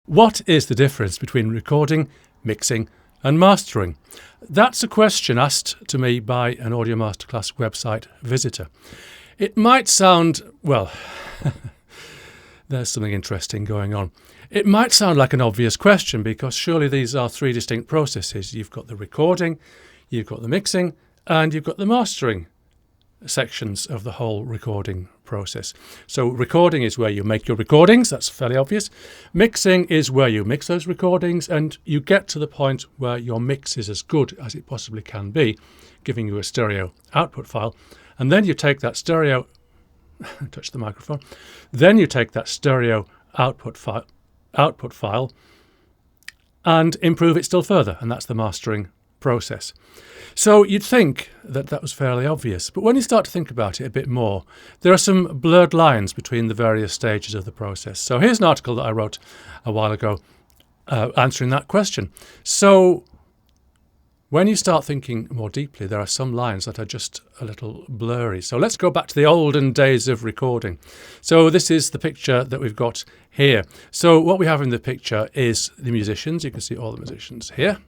What is the difference between recording, mixing and mastering? That's a question asked to me by an Audio Masterclass website visitor. It might sound, well, there's something interesting going on. It might sound like an obvious question because surely these are three distinct processes. You've got the recording, you've got the mixing, and you've got the mastering sections of the whole recording process. So recording is where you make your recordings, that's fairly obvious. Mixing is where you mix those recordings and you get to the point where your mix is as good as it possibly can be, giving you a stereo output file. And then you take that stereo, touch the microphone, then you take that stereo output file and improve it still further, and that's the mastering process. So you'd think that that was fairly obvious, but when you start to think about it a bit more, there are some blurred lines between the various stages of the process. So here's an article that I wrote a while ago answering that question. So when you start thinking more deeply, there are some lines that are just a little blurry. So let's go back to the olden days of recording. So this is the picture that we've got here. So what we have in the picture is the musicians. You can see all the musicians here.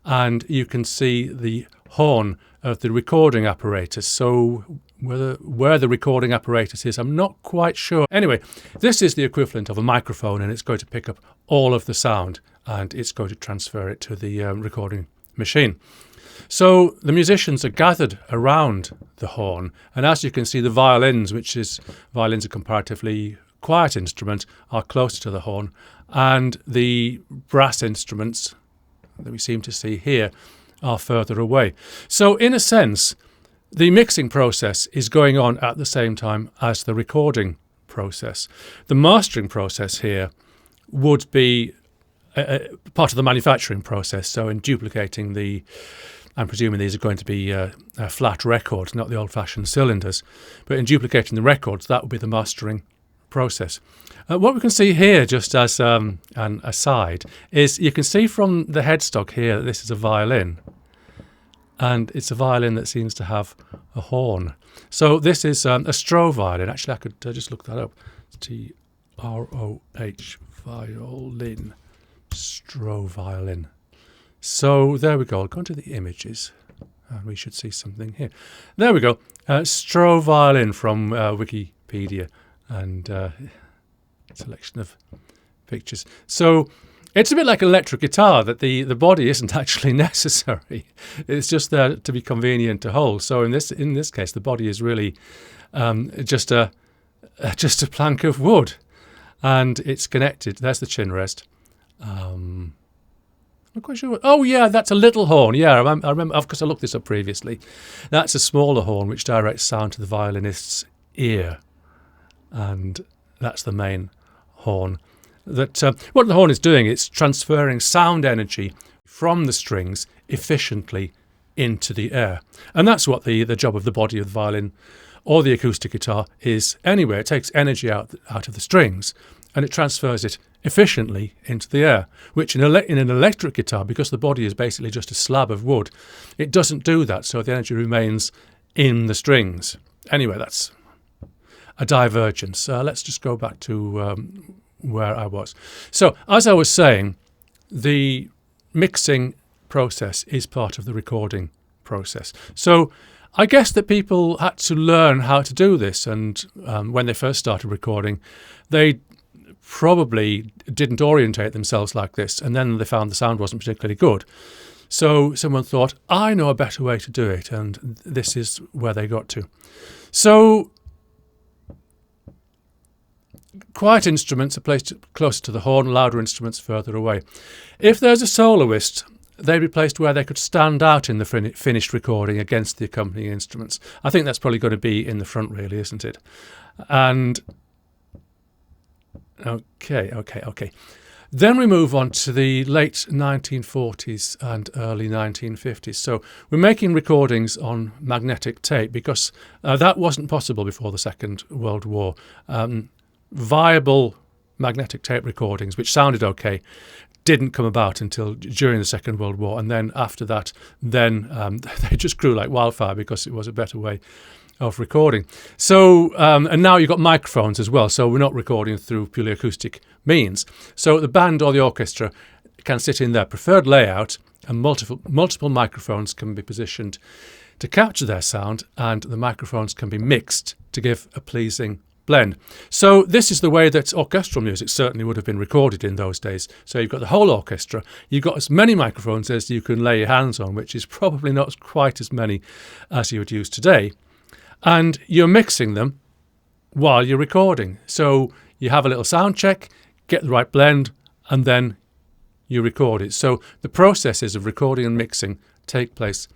And you can see the horn of the recording apparatus. So where the recording apparatus is, I'm not quite sure. Anyway, this is the equivalent of a microphone, and it's going to pick up all of the sound and it's going to transfer it to the recording machine. So the musicians are gathered around the horn, and as you can see, the violins, violins are a comparatively quiet instrument, are closer to the horn, and the brass instruments that we seem to see here are further away. So in a sense, the mixing process is going on at the same time as the recording process. The mastering process here would be part of the manufacturing process. So in duplicating I'm presuming these are going to be flat records, not the old-fashioned cylinders, but in duplicating the records, that would be the mastering process. What we can see here, just as an aside, is you can see from the headstock here that this is a violin, and it's a violin that seems to have a horn. So this is a Stroh violin. Actually, I could just look that up. It's T-R-O-H, violin, Stroh violin. So there we go. I'll go into the images, and we should see something here. There we go. Stroh violin from Wikipedia, and selection of pictures. So it's a bit like an electric guitar, that the body isn't actually necessary. It's just there to be convenient to hold. So in this case, the body is really just a plank of wood, and it's connected. There's the chin rest. I'm not quite sure. Oh yeah, that's a little horn. Yeah, I remember because I looked this up previously. That's a smaller horn which directs sound to the violinist's ear, and that's the main horn. That what the horn is doing, it's transferring sound energy from the strings efficiently into the air, and that's what the job of the body of the violin or the acoustic guitar is anyway. It takes energy out of the strings and it transfers it efficiently into the air, which in an electric guitar, because the body is basically just a slab of wood, it doesn't do that, so the energy remains in the strings. Anyway, that's a divergence. Let's just go back to where I was. So, as I was saying, the mixing process is part of the recording process. So, I guess that people had to learn how to do this, and when they first started recording, they probably didn't orientate themselves like this, and then they found the sound wasn't particularly good. So someone thought, I know a better way to do it, and this is where they got to. So quiet instruments are placed closer to the horn, louder instruments further away. If there's a soloist, they'd be placed where they could stand out in the finished recording against the accompanying instruments. I think that's probably going to be in the front, really, isn't it? And okay. Then we move on to the late 1940s and early 1950s. So we're making recordings on magnetic tape because that wasn't possible before the Second World War. Viable magnetic tape recordings, which sounded okay, didn't come about until during the Second World War. And then after that, they just grew like wildfire because it was a better way of recording. So, and now you've got microphones as well, so we're not recording through purely acoustic means. So the band or the orchestra can sit in their preferred layout, and multiple microphones can be positioned to capture their sound, and the microphones can be mixed to give a pleasing blend. So this is the way that orchestral music certainly would have been recorded in those days. So you've got the whole orchestra, you've got as many microphones as you can lay your hands on, which is probably not quite as many as you would use today. And you're mixing them while you're recording. So you have a little sound check, get the right blend, and then you record it. So the processes of recording and mixing take place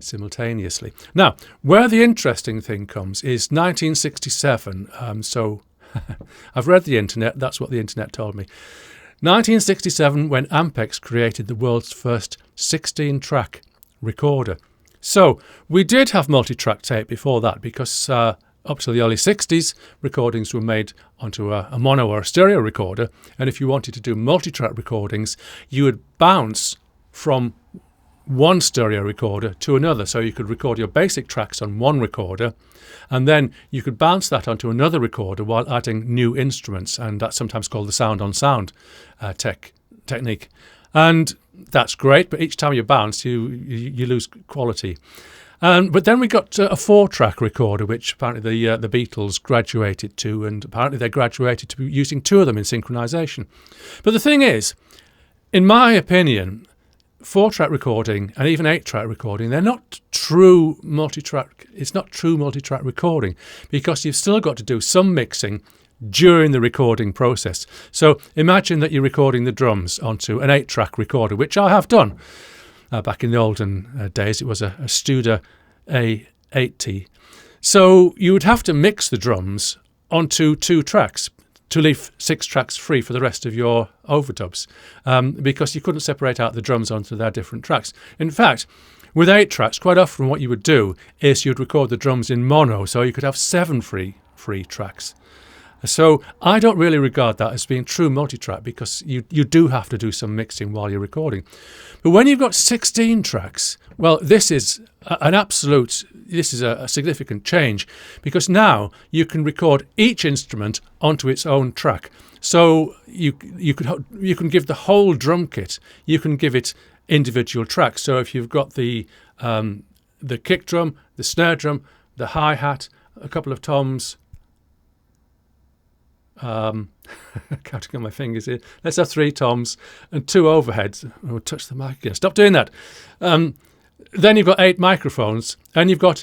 simultaneously. Now, where the interesting thing comes is 1967. So I've read the internet. That's what the internet told me. 1967, when Ampex created the world's first 16-track recorder. So we did have multi-track tape before that, because up to the early 60s, recordings were made onto a mono or a stereo recorder. And if you wanted to do multi-track recordings, you would bounce from one stereo recorder to another. So you could record your basic tracks on one recorder, and then you could bounce that onto another recorder while adding new instruments, and that's sometimes called the sound-on-sound technique. And that's great, but each time you bounce, you lose quality. But then we got a 4-track recorder, which apparently the Beatles graduated to, and apparently they graduated to using 2 of them in synchronization. But the thing is, in my opinion, 4-track recording and even 8-track recording, they're not true multi-track. It's not true multi-track recording, because you've still got to do some mixing during the recording process. So imagine that you're recording the drums onto an 8-track recorder, which I have done. Back in the olden days, it was a Studer A80. So you would have to mix the drums onto 2 tracks to leave 6 tracks free for the rest of your overdubs, because you couldn't separate out the drums onto their different tracks. In fact, with 8 tracks, quite often what you would do is you'd record the drums in mono, so you could have 7 free tracks. So I don't really regard that as being true multi-track, because you do have to do some mixing while you're recording. But when you've got 16 tracks, well, this is a significant change, because now you can record each instrument onto its own track. So you can give the whole drum kit, you can give it individual tracks. So if you've got the kick drum, the snare drum, the hi-hat, a couple of toms, counting on my fingers here. Let's have 3 toms and 2 overheads. Oh, touch the mic again. Stop doing that. Then you've got 8 microphones, and you've got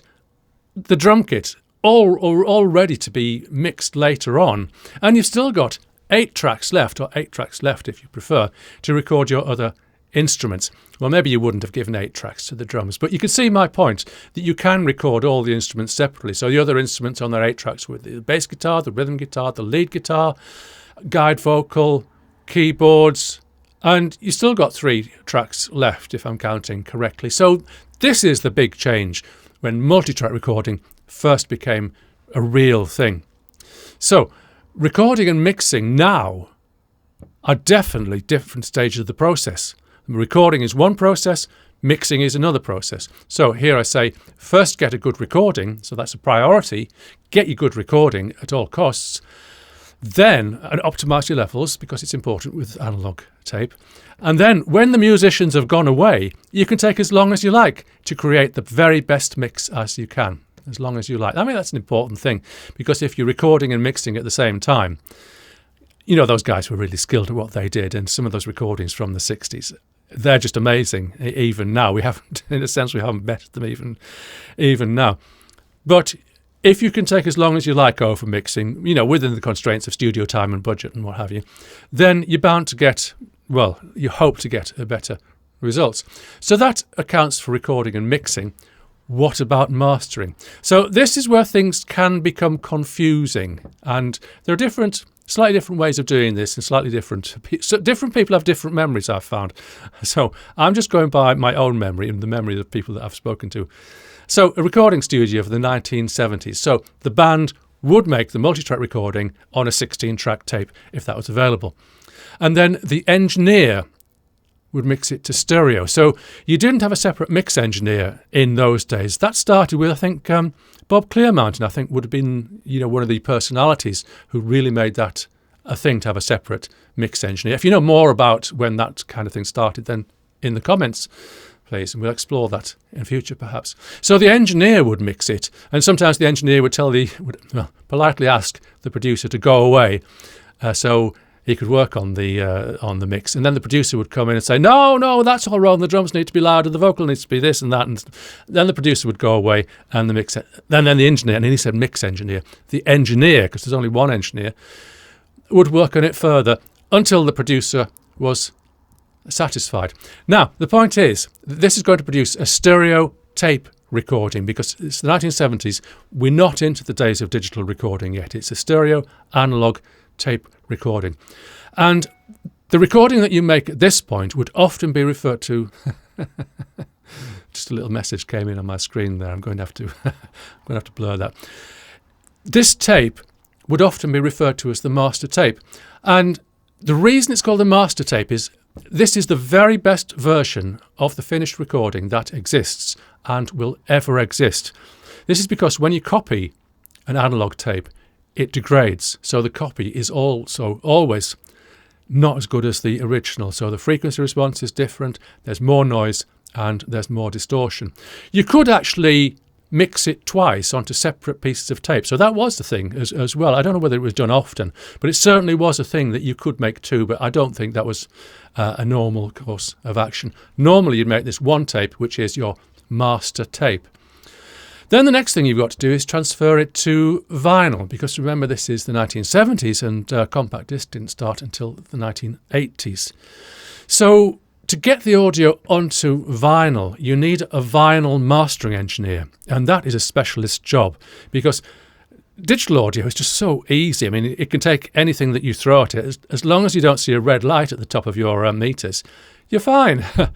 the drum kit all ready to be mixed later on. And you've still got 8 tracks left, or 8 tracks left if you prefer, to record your other instruments. Well, maybe you wouldn't have given 8 tracks to the drums, but you can see my point that you can record all the instruments separately. So the other instruments on their 8 tracks were the bass guitar, the rhythm guitar, the lead guitar, guide vocal, keyboards, and you still got 3 tracks left if I'm counting correctly. So this is the big change when multi-track recording first became a real thing. So recording and mixing now are definitely different stages of the process. Recording is one process, mixing is another process. So here I say, first get a good recording, so that's a priority. Get your good recording at all costs. Then optimize your levels, because it's important with analog tape. And then when the musicians have gone away, you can take as long as you like to create the very best mix as you can, as long as you like. I mean, that's an important thing, because if you're recording and mixing at the same time, you know, those guys were really skilled at what they did, and some of those recordings from the 60s, they're just amazing. Even now, we haven't met them even now. But if you can take as long as you like over mixing, you know, within the constraints of studio time and budget and what have you, then you're bound to get, well, you hope to get a better results. So that accounts for recording and mixing. What about mastering? So this is where things can become confusing, and there are slightly different ways of doing this, and slightly different people have different memories, I've found. So I'm just going by my own memory and the memory of people that I've spoken to. So a recording studio of the 1970s. So the band would make the multi-track recording on a 16-track tape if that was available. And then the engineer would mix it to stereo. So you didn't have a separate mix engineer in those days. That started with, I think, Bob Clearmountain, I think, would have been, one of the personalities who really made that a thing to have a separate mix engineer. If you know more about when that kind of thing started, then in the comments, please, and we'll explore that in future perhaps. So the engineer would mix it, and sometimes the engineer would politely ask the producer to go away, so he could work on the mix, and then the producer would come in and say, no, that's all wrong, the drums need to be louder, the vocal needs to be this and that, and then the producer would go away, and then the engineer, and he said mix engineer, the engineer, because there's only one engineer, would work on it further until the producer was satisfied. Now, the point is, this is going to produce a stereo tape recording, because it's the 1970s, we're not into the days of digital recording yet, it's a stereo analog tape recording. And the recording that you make at this point would often be referred to just a little message came in on my screen there. I'm going to have to blur that. This tape would often be referred to as the master tape. And the reason it's called the master tape is this is the very best version of the finished recording that exists and will ever exist. This is because when you copy an analog tape, it degrades, so the copy is also always not as good as the original. So the frequency response is different, there's more noise, and there's more distortion. You could actually mix it twice onto separate pieces of tape. So that was the thing as well. I don't know whether it was done often, but it certainly was a thing that you could make two, but I don't think that was a normal course of action. Normally you'd make this one tape, which is your master tape. Then the next thing you've got to do is transfer it to vinyl, because remember this is the 1970s and compact disc didn't start until the 1980s. So to get the audio onto vinyl, you need a vinyl mastering engineer, and that is a specialist job, because digital audio is just so easy. I mean, it can take anything that you throw at it. As long as you don't see a red light at the top of your meters, you're fine. But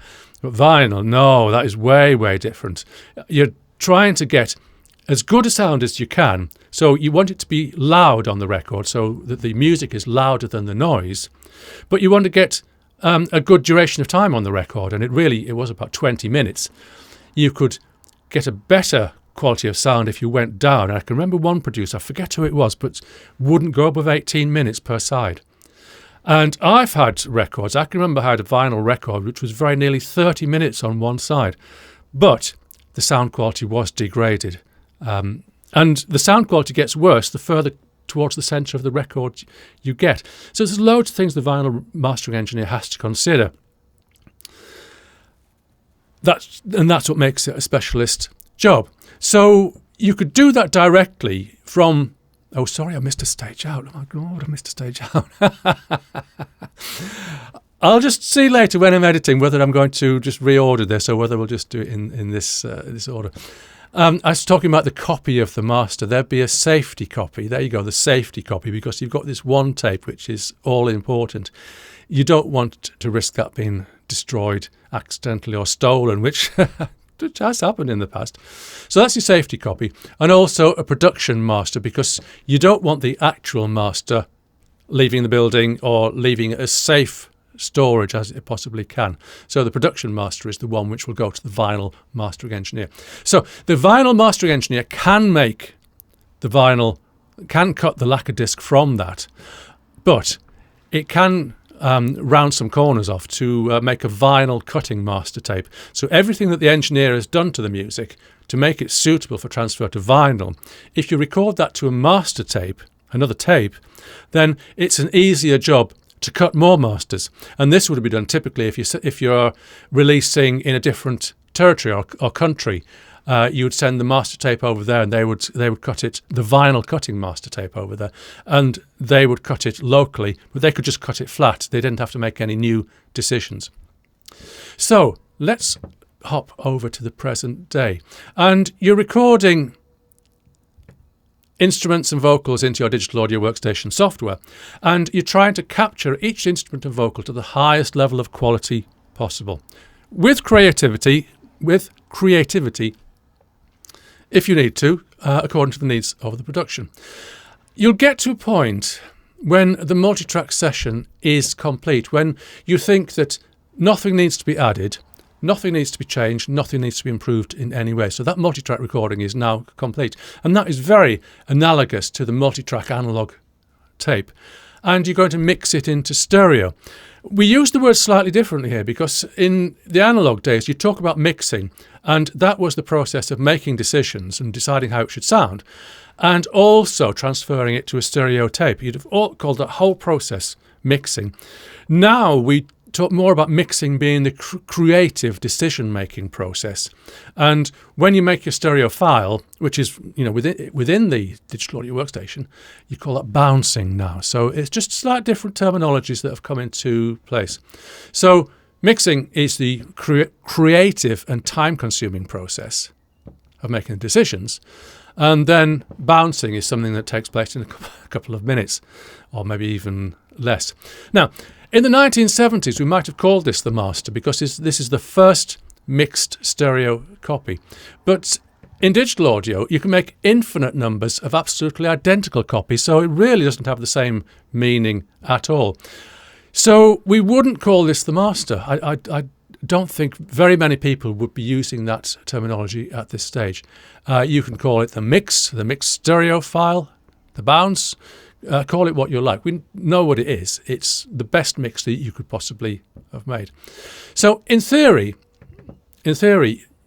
vinyl, no, that is way, way different. You're trying to get as good a sound as you can. So you want it to be loud on the record so that the music is louder than the noise, but you want to get a good duration of time on the record, and it was about 20 minutes. You could get a better quality of sound if you went down. And I can remember one producer, I forget who it was, but wouldn't go above 18 minutes per side. And I've had records, I can remember I had a vinyl record which was very nearly 30 minutes on one side, but the sound quality was degraded. And the sound quality gets worse the further towards the centre of the record you get. So there's loads of things the vinyl mastering engineer has to consider. That's what makes it a specialist job. So you could do that directly from... Oh, sorry, I missed a stage out. Oh my God, I missed a stage out. I'll just see later when I'm editing whether I'm going to just reorder this or whether we'll just do it in this order. I was talking about the copy of the master. There'd be a safety copy. There you go, the safety copy, because you've got this one tape which is all important. You don't want to risk that being destroyed accidentally or stolen, which has happened in the past. So that's your safety copy. And also a production master, because you don't want the actual master leaving the building or leaving it as safe storage as it possibly can. So the production master is the one which will go to the vinyl mastering engineer. So the vinyl mastering engineer can make the vinyl, can cut the lacquer disc from that, but it can round some corners off to make a vinyl cutting master tape. So everything that the engineer has done to the music to make it suitable for transfer to vinyl, if you record that to a master tape, another tape, then it's an easier job to cut more masters. And this would be done typically if you're releasing in a different territory or country. You would send the master tape over there, and they would cut it, the vinyl cutting master tape over there, and they would cut it locally, but they could just cut it flat. They didn't have to make any new decisions. So let's hop over to the present day. And you're recording instruments and vocals into your digital audio workstation software, and you're trying to capture each instrument and vocal to the highest level of quality possible. With creativity, if you need to, according to the needs of the production. You'll get to a point when the multitrack session is complete, when you think that nothing needs to be added, nothing needs to be changed, nothing needs to be improved in any way. So that multitrack recording is now complete. And that is very analogous to the multitrack analog tape. And you're going to mix it into stereo. We use the word slightly differently here because in the analog days you talk about mixing, and that was the process of making decisions and deciding how it should sound, and also transferring it to a stereo tape. You'd have all called that whole process mixing. Now we talk more about mixing being the creative decision-making process. And when you make your stereo file, which is within the digital audio workstation, you call that bouncing now. So it's just slight different terminologies that have come into place. So mixing is the creative and time-consuming process of making decisions. And then bouncing is something that takes place in a couple of minutes, or maybe even less. Now, in the 1970s, we might have called this the master because this is the first mixed stereo copy. But in digital audio, you can make infinite numbers of absolutely identical copies, so it really doesn't have the same meaning at all. So we wouldn't call this the master. I don't think very many people would be using that terminology at this stage. You can call it the mixed stereo file, the bounce. Call it what you like. We know what it is. It's the best mix that you could possibly have made. So in theory,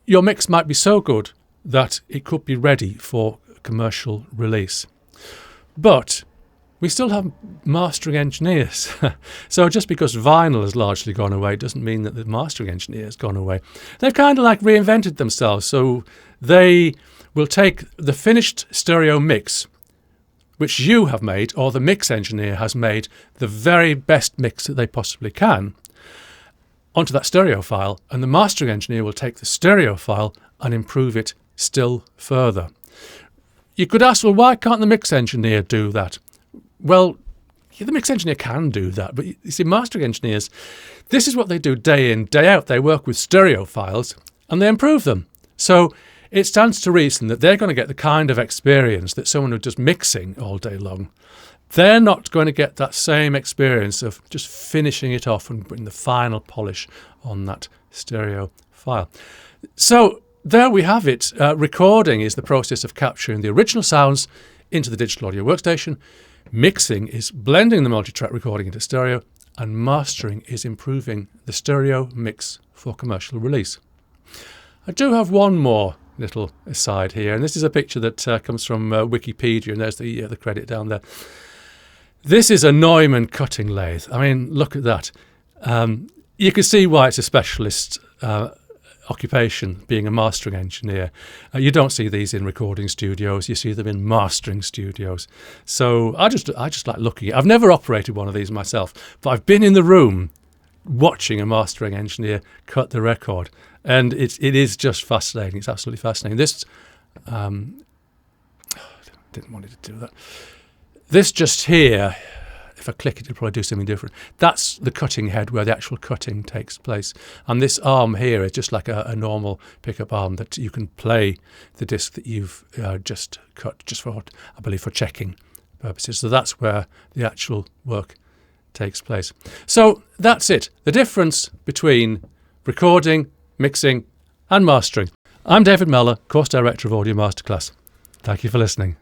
your mix might be so good that it could be ready for commercial release. But we still have mastering engineers. So just because vinyl has largely gone away doesn't mean that the mastering engineer has gone away. They've kind of like reinvented themselves. So they will take the finished stereo mix, which you have made, or the mix engineer has made the very best mix that they possibly can, onto that stereo file, and the mastering engineer will take the stereo file and improve it still further. You could ask, well, why can't the mix engineer do that? Well, the mix engineer can do that, but you see, mastering engineers, this is what they do day in, day out. They work with stereo files and they improve them. So it stands to reason that they're going to get the kind of experience that someone who does mixing all day long, they're not going to get that same experience of just finishing it off and putting the final polish on that stereo file. So there we have it. Recording is the process of capturing the original sounds into the digital audio workstation. Mixing is blending the multitrack recording into stereo, and mastering is improving the stereo mix for commercial release. I do have one more little aside here, and this is a picture that comes from Wikipedia, and there's the credit down there. This is a Neumann cutting lathe. I mean, look at that. You can see why it's a specialist occupation, being a mastering engineer. You don't see these in recording studios, you see them in mastering studios. So I just like looking at it. I've never operated one of these myself, but I've been in the room watching a mastering engineer cut the record. And it is just fascinating. It's absolutely fascinating. This, didn't want it to do that. This just here, if I click it, it'll probably do something different. That's the cutting head where the actual cutting takes place. And this arm here is just like a normal pickup arm that you can play the disc that you've just cut, just for, I believe, for checking purposes. So that's where the actual work takes place. So that's it. The difference between recording, mixing and mastering. I'm David Mellor, Course Director of Audio Masterclass. Thank you for listening.